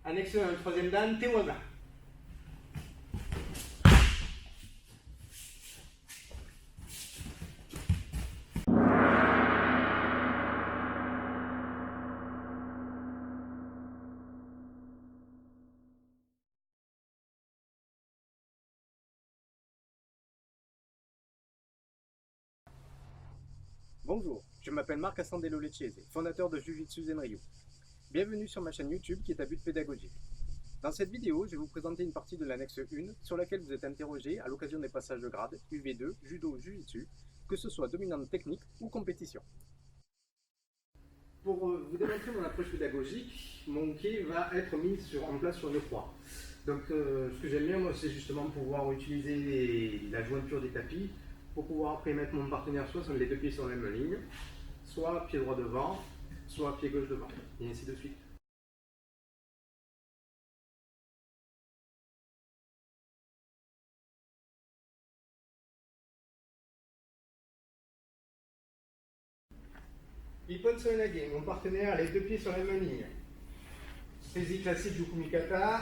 Annexe 1, troisième dan, Tewaga. Bonjour, je m'appelle Marc Assandello Lecchese, fondateur de Jiu-Jitsu Zenryu. Bienvenue sur ma chaîne YouTube qui est à but pédagogique. Dans cette vidéo, je vais vous présenter une partie de l'annexe 1 sur laquelle vous êtes interrogé à l'occasion des passages de grade UV2, Judo, Jiu-Jitsu, que ce soit dominante technique ou compétition. Pour vous démontrer mon approche pédagogique, mon pied va être mis en place sur une croix. Donc ce que j'aime bien, moi, c'est justement pouvoir utiliser la jointure des tapis pour pouvoir après mettre mon partenaire soit sur les deux pieds sur la même ligne, soit pied droit devant, soit pied gauche devant, et ainsi de suite. Ippon Soenage, mon partenaire, les deux pieds sur la même ligne. Saisie classique du Kumikata.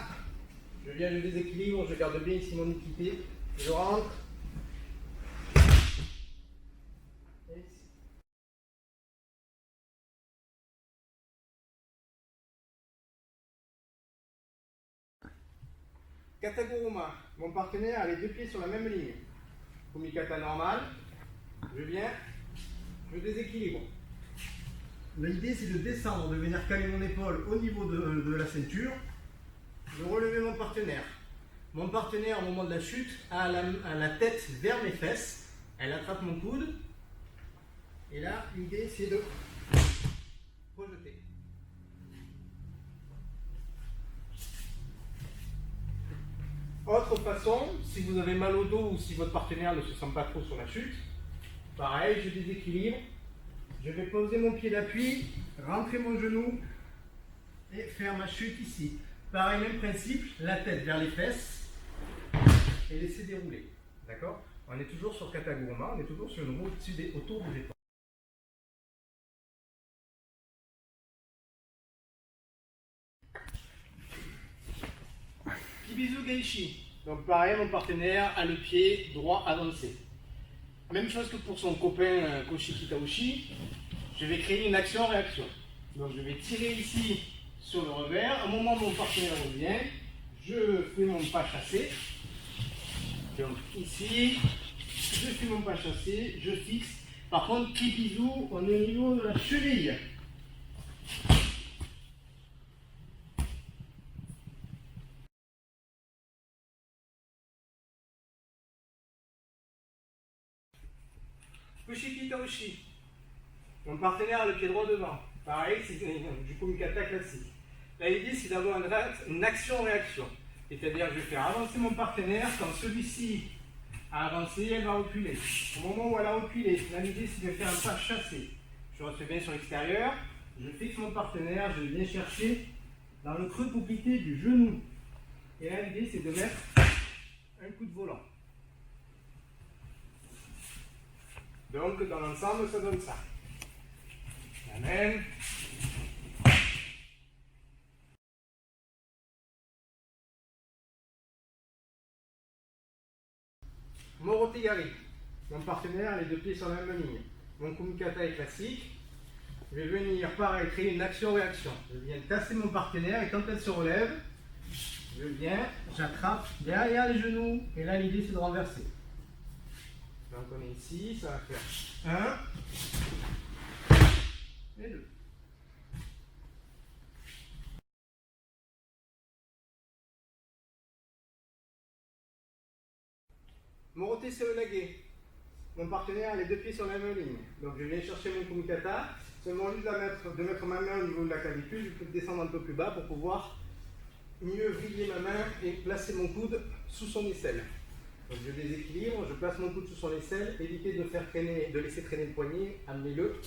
Je viens, je déséquilibre, je garde bien ici mon équité. Je rentre. Et ici. Kataguruma, mon partenaire a les deux pieds sur la même ligne. Kumikata normal. Je viens, je déséquilibre. L'idée c'est de descendre, de venir caler mon épaule au niveau de la ceinture, de relever mon partenaire. Mon partenaire au moment de la chute a la tête vers mes fesses, elle attrape mon coude, et là l'idée c'est de rejeter. Autre façon, si vous avez mal au dos ou si votre partenaire ne se sent pas trop sur la chute, pareil, je déséquilibre. Je vais poser mon pied d'appui, rentrer mon genou et faire ma chute ici. Pareil, même principe, la tête vers les fesses et laisser dérouler. D'accord? On est toujours sur Kataguruma, on est toujours sur une roue autour des épaules. Kibizu Geishi. Donc pareil, mon partenaire a le pied droit avancé. Même chose que pour son copain Koshiki Taoshi, je vais créer une action-réaction. Donc je vais tirer ici sur le revers. À un moment où mon partenaire revient, je fais mon pas chassé. Donc ici, je fais mon pas chassé, je fixe. Par contre, Kibizu, on est au niveau de la cheville. Koshiki Taoshi. Mon partenaire a le pied droit devant. Pareil, c'est du Kumikata classique. Là, l'idée, c'est d'avoir une action-réaction. C'est-à-dire que je vais faire avancer mon partenaire. Quand celui-ci a avancé, elle va reculer. Au moment où elle a reculé, là, l'idée, c'est de faire un pas chassé. Je reste bien sur l'extérieur. Je fixe mon partenaire. Je viens chercher dans le creux poplité du genou. Et là, l'idée, c'est de mettre un coup de volant. Donc, dans l'ensemble, ça donne ça. Amen. Morotigari. Mon partenaire a les deux pieds sur la même ligne. Mon Kumikata est classique. Je vais venir, pareil, créer une action-réaction. Je viens tasser mon partenaire et quand elle se relève, je viens, j'attrape derrière les genoux. Et là, l'idée, c'est de renverser. Donc, on est ici, ça va faire 1 et 2. Morote Seonage. Mon partenaire a les deux pieds sur la même ligne. Donc je viens chercher mon Kumikata. Seulement juste de mettre ma main au niveau de la clavicule, je peux descendre un peu plus bas pour pouvoir mieux vriller ma main et placer mon coude sous son aisselle. Donc je déséquilibre, je place mon coude sous son aisselle, évitez de laisser traîner le poignet, amenez-le.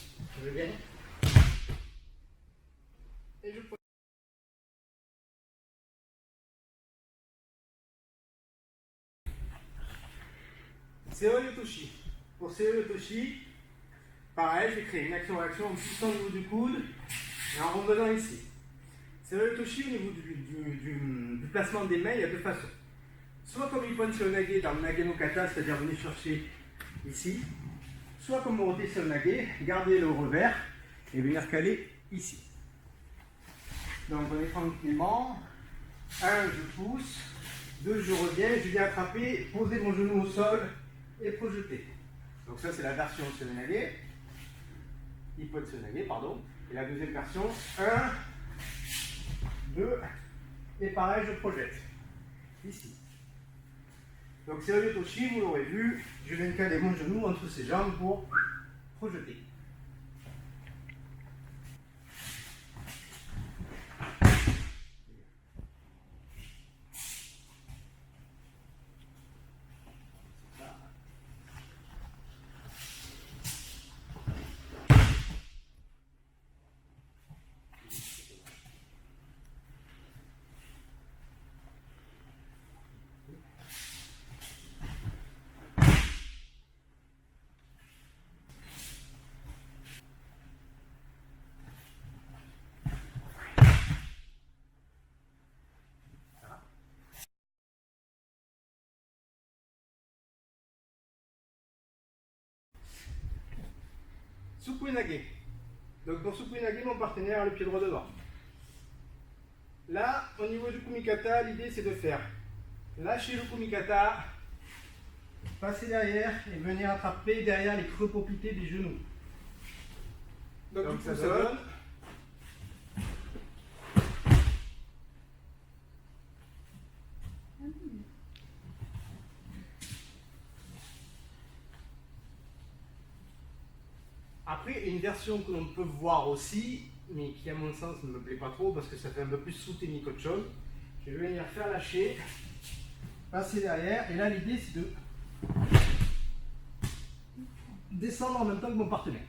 Je viens. Et je pose. Seo Yotoshi. Pour Seo Yotoshi, pareil, je vais créer une action-réaction en poussant au niveau du coude et en revenant ici. C'est le Toshi au niveau du placement des mains, il y a deux façons. Soit comme Ippon Seoinage dans le Nage no Kata, c'est-à-dire venir chercher ici, soit comme Morote Seoinage, garder le revers et venir caler ici. Donc on est tranquillement. 1, je pousse. 2, je reviens, je viens attraper, poser mon genou au sol et projeter. Donc ça c'est la version Seoinage, Ippon Seoinage, pardon. Et la deuxième version, 1, 2, et pareil, je projette. Ici. Donc c'est le Toshi, vous l'aurez vu, je viens de caler mon genou entre ses jambes pour projeter. Sukuinage. Donc pour Sukuinage, mon partenaire a le pied droit devant. Là, au niveau du Kumikata, l'idée c'est de faire lâcher le Kumikata, passer derrière et venir attraper derrière les creux poplités des genoux. Donc ça donne. Après, une version que l'on peut voir aussi, mais qui à mon sens ne me plaît pas trop parce que ça fait un peu plus soutenu qu'autre chose. Je vais venir faire lâcher, passer derrière, et là l'idée c'est de descendre en même temps que mon partenaire.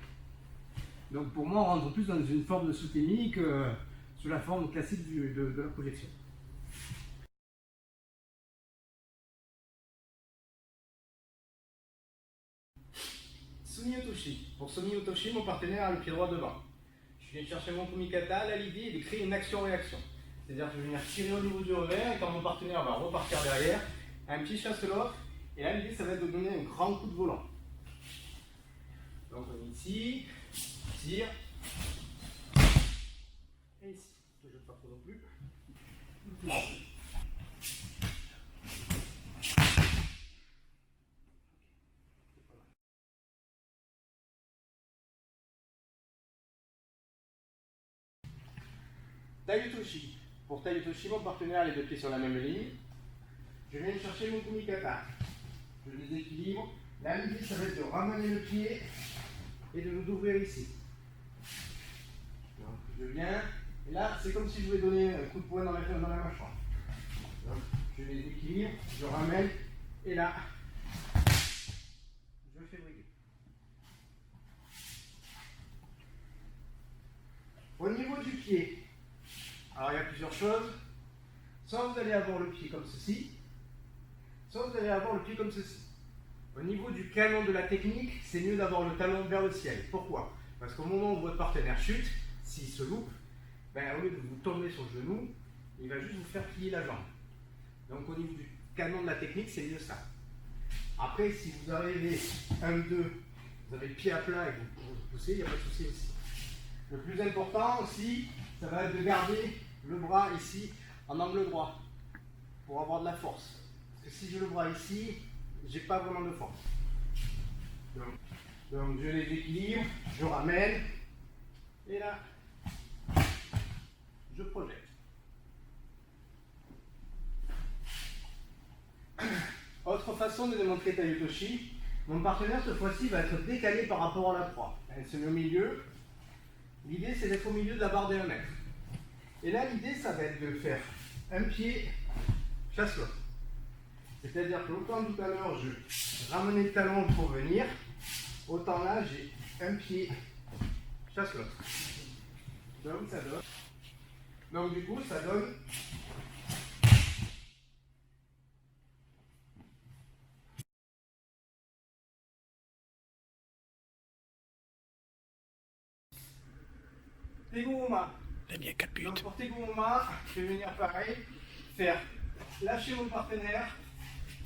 Donc pour moi on rentre plus dans une forme de soutenu que sous la forme classique de la projection. Sumi Otoshi. Pour Sumi Otoshi, mon partenaire a le pied droit devant. Je viens chercher mon Kumikata, là l'idée est de créer une action-réaction. C'est-à-dire que je vais venir tirer au niveau du revers et quand mon partenaire va repartir derrière, un pied chasse l'autre, et là l'idée ça va être de donner un grand coup de volant. Donc on est ici, tire, et ici. Je ne jette pas trop non plus. Taiyutoshi. Pour Taiyutoshi, mon partenaire a les deux pieds sur la même ligne. Je viens chercher mon Kumikata. Je les équilibre. Là, l'idée, ça va être de ramener le pied et de l'ouvrir ici. Donc, je viens. Et là, c'est comme si je voulais donner un coup de poing dans la mâchoire. Donc, je les équilibre, je ramène. Et là, je fais briller. Au niveau du pied, alors il y a plusieurs choses. Soit vous allez avoir le pied comme ceci, soit vous allez avoir le pied comme ceci. Au niveau du canon de la technique, c'est mieux d'avoir le talon vers le ciel. Pourquoi? Parce qu'au moment où votre partenaire chute, s'il se loupe, ben, au lieu de vous tomber sur le genou, il va juste vous faire plier la jambe. Donc au niveau du canon de la technique, c'est mieux ça. Après, si vous arrivez 1-2, vous avez le pied à plat et que vous poussez, il n'y a pas de souci aussi. Le plus important aussi, ça va être de garder le bras ici en angle droit pour avoir de la force. Parce que si j'ai le bras ici, j'ai pas vraiment de force. Donc je les équilibre, je ramène, et là, je projette. Autre façon de démontrer Taiyutoshi, mon partenaire cette fois-ci va être décalé par rapport à la proie. Elle se met au milieu. L'idée c'est d'être au milieu de la barre des 1 mètre. Et là l'idée ça va être de faire un pied chasse l'autre. C'est-à-dire que autant tout à l'heure je ramenais le talon pour venir, autant là j'ai un pied chasse l'autre. Donc ça donne. Donc du coup ça donne. Teguruma. Donc pour Teguma, je vais venir pareil, faire lâcher mon partenaire,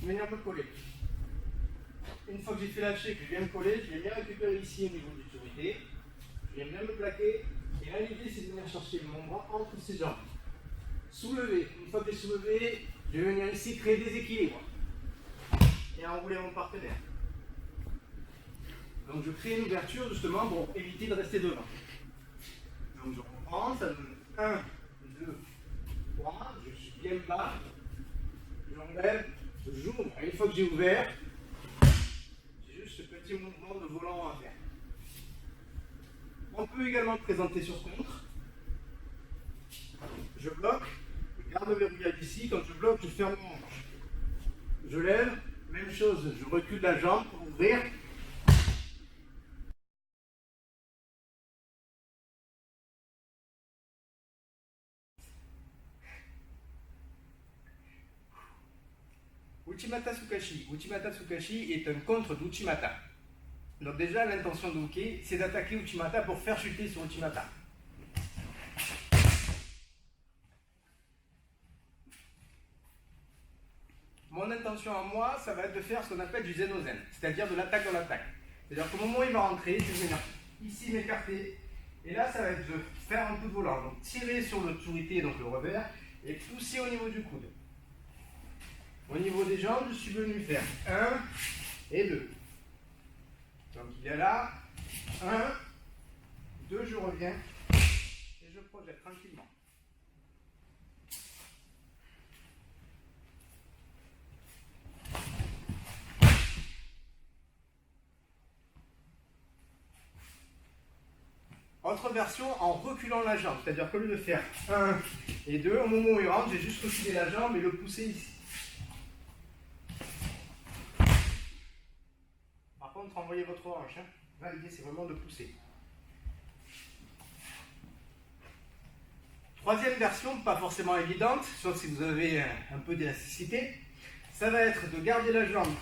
venir me coller. Une fois que j'ai fait lâcher, que je viens me coller, je vais bien récupérer ici au niveau du turité. Je viens bien me plaquer. Et là, l'idée, c'est de venir chercher mon bras entre ses jambes. Soulever. Une fois que j'ai soulevé, je vais venir ici créer des équilibres. Et enrouler mon partenaire. Donc je crée une ouverture justement pour éviter de rester devant. Donc je reprends, ça donne 1, 2, 3, je suis bien bas, j'enlève, j'ouvre. Une fois que j'ai ouvert, j'ai juste ce petit mouvement de volant à faire. On peut également le présenter sur contre. Je bloque, je garde le verrouillage ici, quand je bloque, je ferme mon hanche. Je lève, même chose, je recule la jambe pour ouvrir. Uchimata Tsukashi. Uchimata Tsukashi est un contre d'Uchimata. Donc déjà, l'intention d'Uke, c'est d'attaquer Uchimata pour faire chuter sur Uchimata. Mon intention à moi, ça va être de faire ce qu'on appelle du zen-o-zen, c'est-à-dire de l'attaque dans l'attaque. C'est-à-dire qu'au moment où il va rentrer, je vais venir ici m'écarter, et là ça va être de faire un coup de volant, donc tirer sur le tsurité, donc le revers, et pousser au niveau du coude. Au niveau des jambes, je suis venu faire 1 et 2. Donc il est là, 1, 2, je reviens, et je projette tranquillement. Autre version en reculant la jambe, c'est-à-dire qu'au lieu de faire 1 et 2, au moment où il rentre, j'ai juste reculé la jambe et le pousser ici. Par contre, envoyez votre hanche. Là, l'idée, c'est vraiment de pousser. Troisième version, pas forcément évidente, sauf si vous avez un peu d'élasticité, ça va être de garder la jambe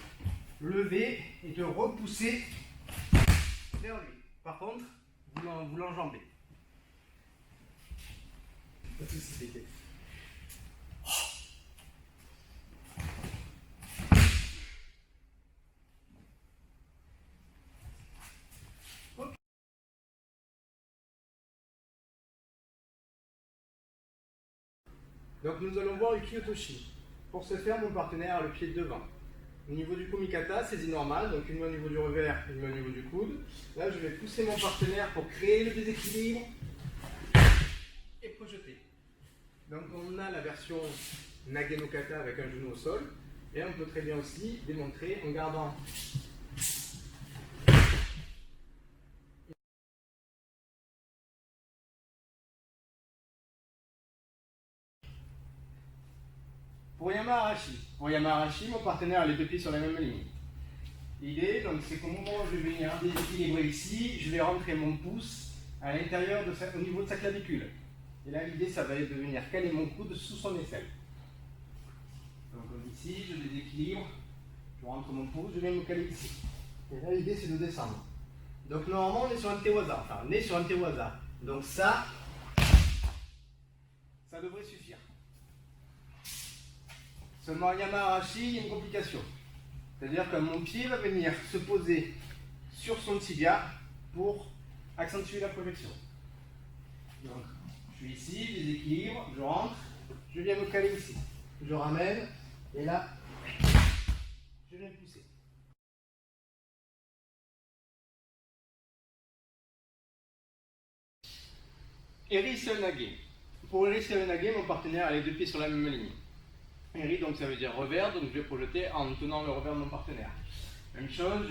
levée et de repousser vers lui. Par contre, vous l'enjambez. Pas de soucis, c'est Donc nous allons voir Uki-Otoshi. Pour ce faire, mon partenaire a le pied devant. Au niveau du Kumikata, saisie normale, donc une main au niveau du revers, une main au niveau du coude. Là, je vais pousser mon partenaire pour créer le déséquilibre et projeter. Donc on a la version Nage no Kata avec un genou au sol. Et on peut très bien aussi démontrer en gardant Pour Yama-Arashi. Pour Yama-Arashi, mon partenaire a les deux pieds sur la même ligne. L'idée, donc, c'est qu'au moment où je vais venir déséquilibrer ici, je vais rentrer mon pouce à l'intérieur au niveau de sa clavicule. Et là, l'idée, ça va être de venir caler mon coude sous son aisselle. Donc, comme ici, je déséquilibre, je rentre mon pouce, je viens me caler ici. Et là, l'idée, c'est de descendre. Donc, normalement, on est sur un tewaza. Enfin, on est sur un tewaza. Donc, ça devrait suffire. Seulement, Yama-Arashi, il y a une complication. C'est-à-dire que mon pied va venir se poser sur son tibia pour accentuer la projection. Donc, je suis ici, déséquilibre, je rentre, je viens me caler ici. Je ramène, et là, je viens pousser. Eri Seonage. Pour Eri Seonage, mon partenaire a les deux pieds sur la même ligne. Eri, donc ça veut dire revers, donc je vais projeter en tenant le revers de mon partenaire. Même chose,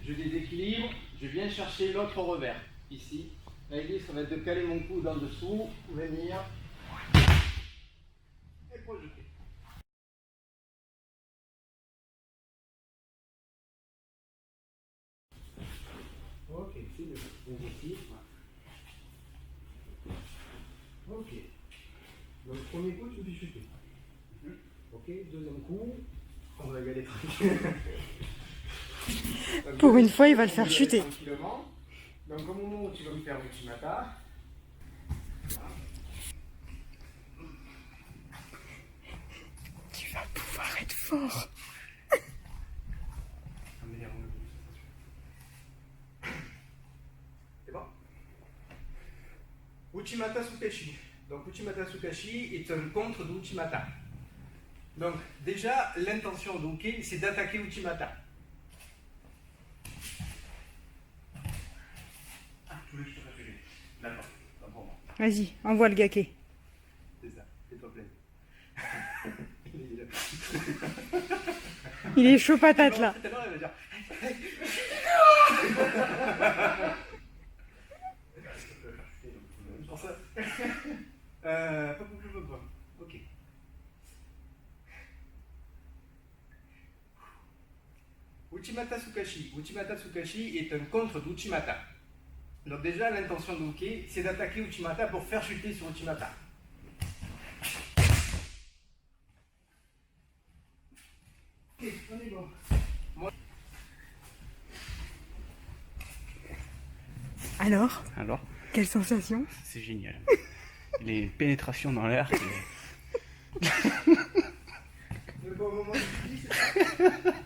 je déséquilibre, je viens chercher l'autre revers, ici. L'idée, ça va être de caler mon coude en dessous, venir et projeter. Ok, c'est le positif. Ok. Donc, premier coup, tu me dis chuter. Ok, deuxième coup, on va y aller tranquille. Pour une fois, il va le faire chuter. Donc au moment où tu vas me faire Uchimata, être fort. C'est bon. Uchimata Sukeshi. Donc Uchimata Sukeshi est un contre d'Uchimata. Donc déjà, l'intention d'Uke, c'est d'attaquer Uchimata. Ah, tu voulais que je te fasse aider. D'accord, pas pour moi. Vas-y, envoie le gake. C'est ça, fais-toi plaisir. Il est chaud patate là. Tout à l'heure, elle va dire. Pour ça. Pas beaucoup de besoin. Ok. Uchimata Sukashi. Uchimata Sukashi est un contre d'Uchimata. Donc déjà, l'intention d'Uke, c'est d'attaquer Uchimata pour faire chuter sur Uchimata. Ok, on est bon. Alors, Alors, quelle sensation? c'est génial. Les pénétrations dans l'air. Le bon moment, c'est